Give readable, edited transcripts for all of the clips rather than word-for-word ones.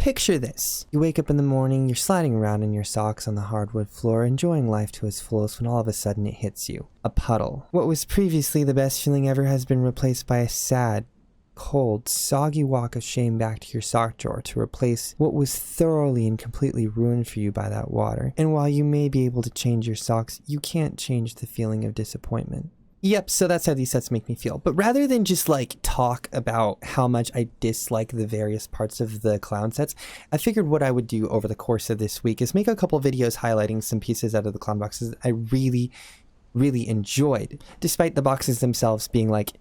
picture this. You wake up in the morning, you're sliding around in your socks on the hardwood floor, enjoying life to its fullest when all of a sudden it hits you. A puddle. What was previously the best feeling ever has been replaced by a sad, cold, soggy walk of shame back to your sock drawer to replace what was thoroughly and completely ruined for you by that water. And while you may be able to change your socks, you can't change the feeling of disappointment. Yep, so that's how these sets make me feel. But rather than just like talk about how much I dislike the various parts of the clown sets, I figured what I would do over the course of this week is make a couple videos highlighting some pieces out of the clown boxes that I really enjoyed, despite the boxes themselves being like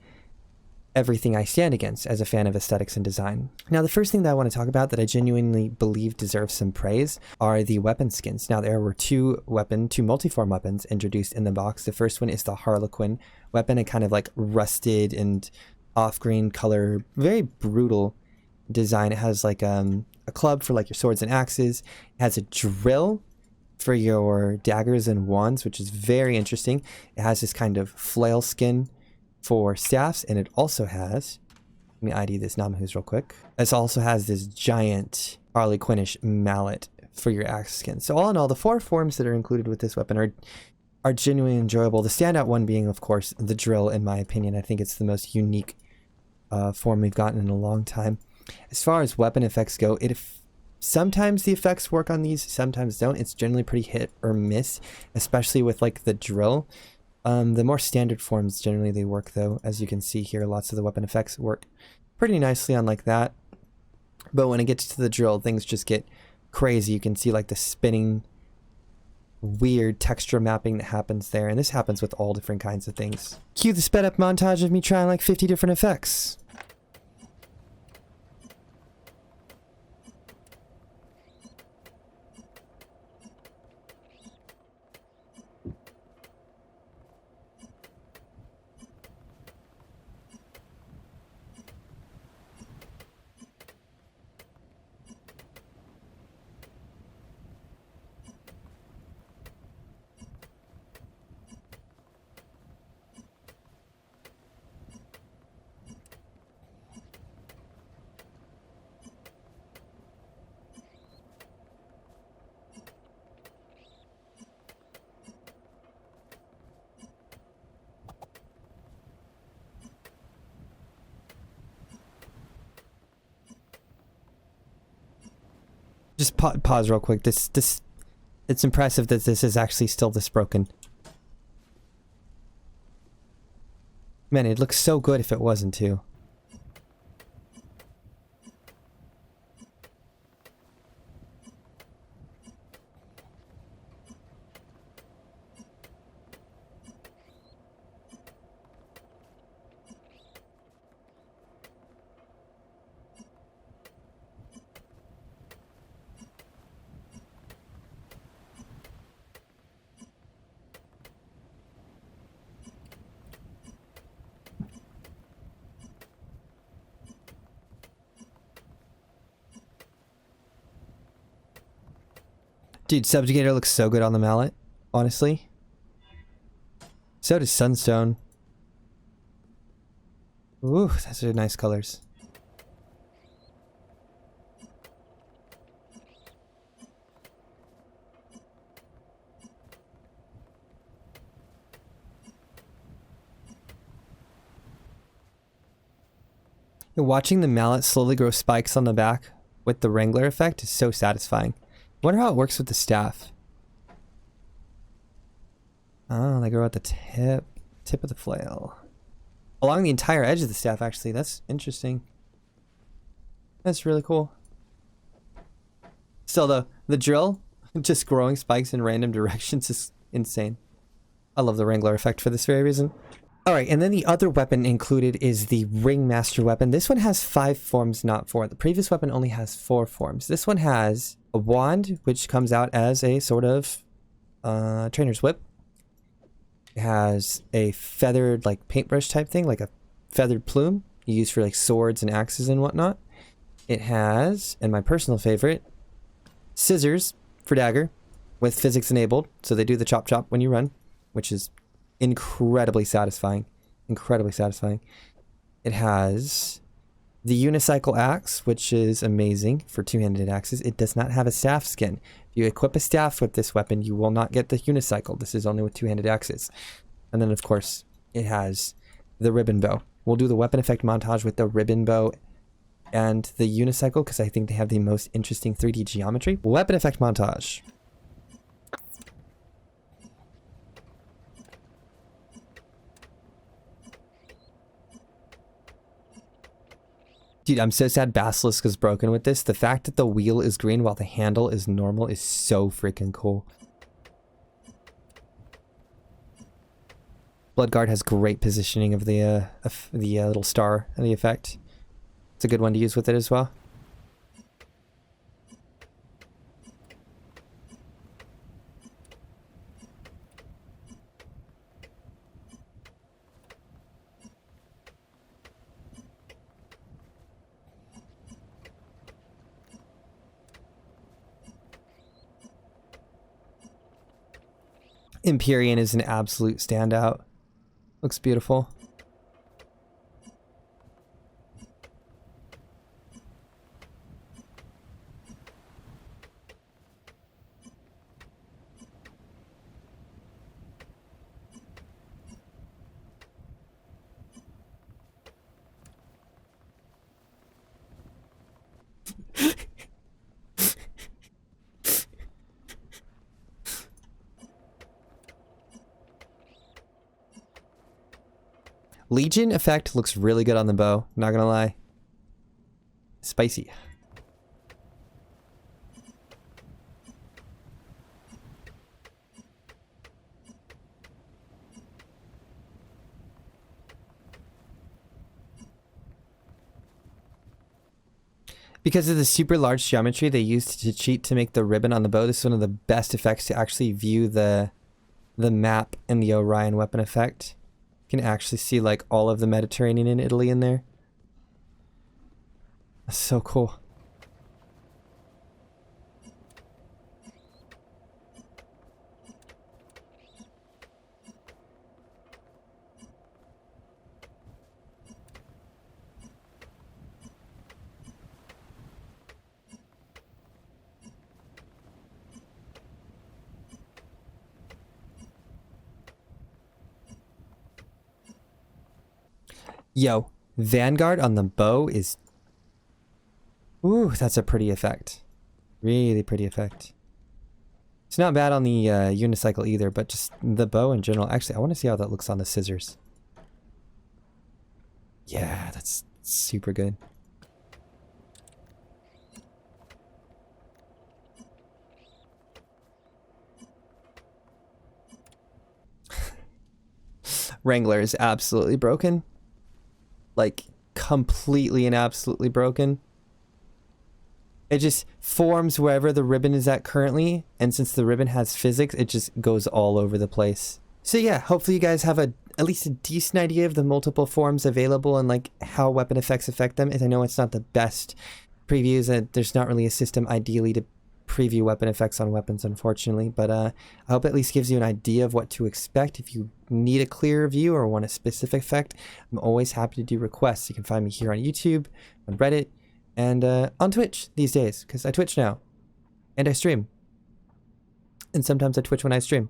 everything I stand against as a fan of aesthetics and design. Now, the first thing that I want to talk about that I genuinely believe deserves some praise are the weapon skins. Now, there were two multi-form weapons introduced in the box. The first one is the Harlequin weapon, a kind of like rusted and off-green color, very brutal design. It has like a club for like your swords and axes. It has a drill for your daggers and wands, which is very interesting. It has this kind of flail skin for staffs, and it also has, let me ID this Namahu's real quick. It also has this giant Harlequinish mallet for your axe skin. So all in all, the 4 forms that are included with this weapon are genuinely enjoyable. The standout one being, of course, the drill, in my opinion. I think it's the most unique form we've gotten in a long time. As far as weapon effects go, sometimes the effects work on these, sometimes don't. It's generally pretty hit or miss, especially with like the drill. The more standard forms, generally they work though. As you can see here, lots of the weapon effects work pretty nicely on like that. But when it gets to the drill, things just get crazy. You can see like the spinning, weird texture mapping that happens there. And this happens with all different kinds of things. Cue the sped up montage of me trying like 50 different effects. Just pause real quick. It's impressive that this is actually still this broken. Man, it looks so good if it wasn't too. Dude, Subjugator looks so good on the mallet, honestly. So does Sunstone. Ooh, those are nice colors. Watching the mallet slowly grow spikes on the back with the Wrangler effect is so satisfying. Wonder how it works with the staff. Oh, they grow at the tip of the flail. Along the entire edge of the staff, actually. That's interesting. That's really cool. Still though, the drill, just growing spikes in random directions is insane. I love the Wrangler effect for this very reason. Alright, and then the other weapon included is the Ringmaster weapon. This one has 5 forms, not 4. The previous weapon only has 4 forms. This one has a wand, which comes out as a sort of trainer's whip. It has a feathered, like, paintbrush type thing, like a feathered plume you use for, like, swords and axes and whatnot. It has, and my personal favorite, scissors for dagger with physics enabled, so they do the chop chop when you run, which is incredibly satisfying. Incredibly satisfying. It has The unicycle axe, which is amazing for two-handed axes, it does not have a staff skin. If you equip a staff with this weapon, you will not get the unicycle. This is only with two-handed axes. And then, of course, it has the ribbon bow. We'll do the weapon effect montage with the ribbon bow and the unicycle because I think they have the most interesting 3D geometry. Weapon effect montage. Dude, I'm so sad Basilisk is broken with this. The fact that the wheel is green while the handle is normal is so freaking cool. Bloodguard has great positioning of the little star and the effect. It's a good one to use with it as well. Empyrean is an absolute standout. Looks beautiful. Legion effect looks really good on the bow, not gonna lie. Spicy. Because of the super large geometry they used to cheat to make the ribbon on the bow, this is one of the best effects to actually view the map in the Orion weapon effect. You can actually see like all of the Mediterranean and Italy in there. That's so cool. Yo, Vanguard on the bow is... Ooh, that's a pretty effect. Really pretty effect. It's not bad on the unicycle either, but just the bow in general. Actually, I want to see how that looks on the scissors. Yeah, that's super good. Wrangler is absolutely broken. Like, completely and absolutely broken. It just forms wherever the ribbon is at currently, and since the ribbon has physics, it just goes all over the place. So yeah, hopefully you guys have at least a decent idea of the multiple forms available and like how weapon effects affect them. As I know it's not the best previews, and there's not really a system ideally to preview weapon effects on weapons, unfortunately, but I hope it at least gives you an idea of what to expect. If you need a clearer view or want a specific effect, I'm always happy to do requests. You can find me here on YouTube, on Reddit, and on Twitch these days, because I Twitch now, and I stream, and sometimes I Twitch when I stream.